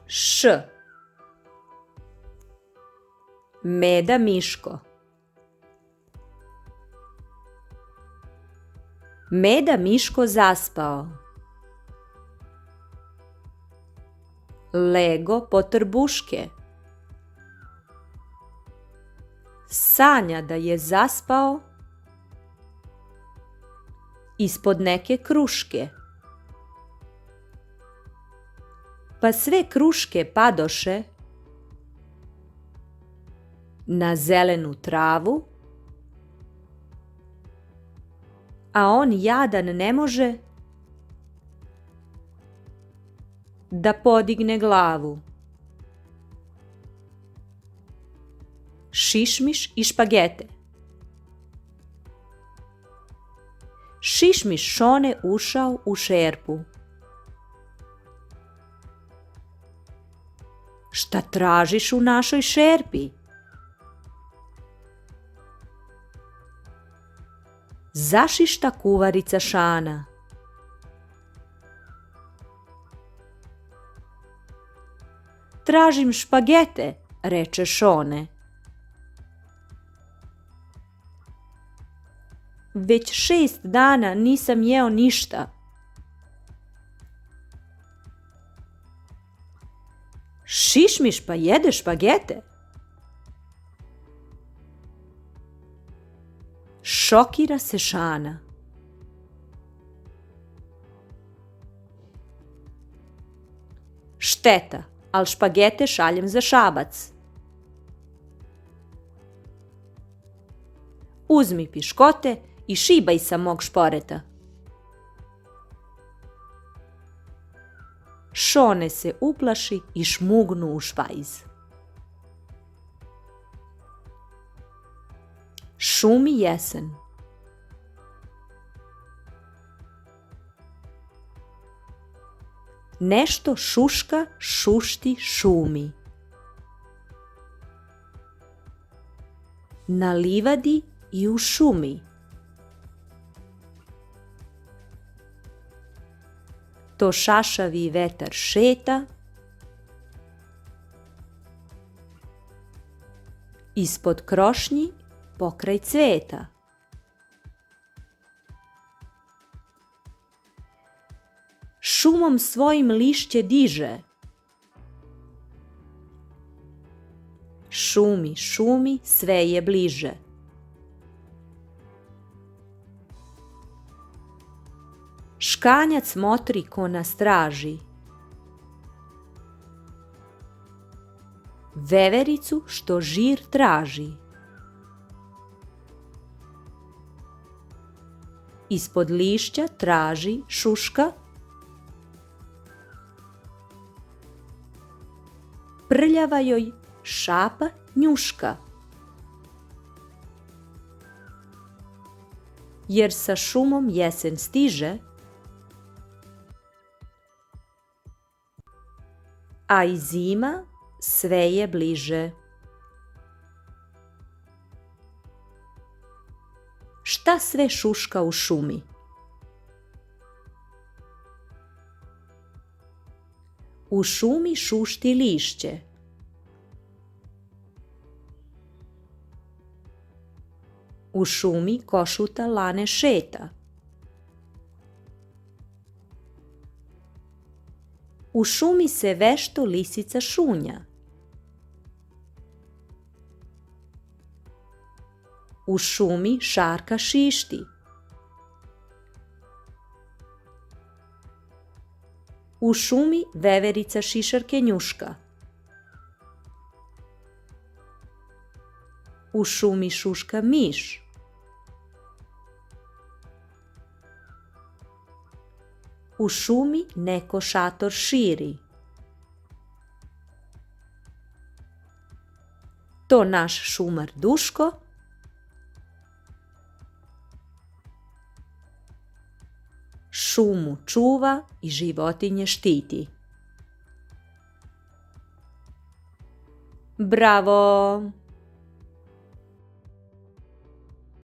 Š. Meda Miško. Meda Miško zaspao. Lego po trbuške. Sanja da je zaspao ispod neke kruške. Pa sve kruške padoše na zelenu travu, a on jadan ne može da podigne glavu. Šišmiš i špagete. Šišmiš Šone ušao u šerpu. Šta tražiš u našoj šerpi? Zašišta kuvarica Šana. Tražim špagete, reče Šone. Već 6 dana nisam jeo ništa. Šišmiš pa jedeš špagete? Šokira se Šana. Šteta, al špagete šaljem za Šabac. Uzmi piškote i šibaj sa mog šporeta. Šone se uplaši i šmugnu u špajz. Šumi jesen. Nešto šuška, šušti, šumi. Na livadi i u šumi. To šašavi vetar šeta. Ispod krošnji pokraj cveta. Šumom svojim lišće diže. Šumi, šumi, sve je bliže. Škanjac motri ko na straži. Vevericu što žir traži. Ispod lišća traži šuška. Prljava joj šapa njuška. Jer sa šumom jesen stiže, a i zima sve je bliže. Šta sve šuška u šumi? U šumi šušti lišće. U šumi košuta lane šeta. U šumi se vešto lisica šunja. U šumi šarka šišti. U šumi veverica šišarke njuška. U šumi šuška miš. U šumi neko šator širi. To naš šumar Duško šumu čuva i životinje štiti. Bravo!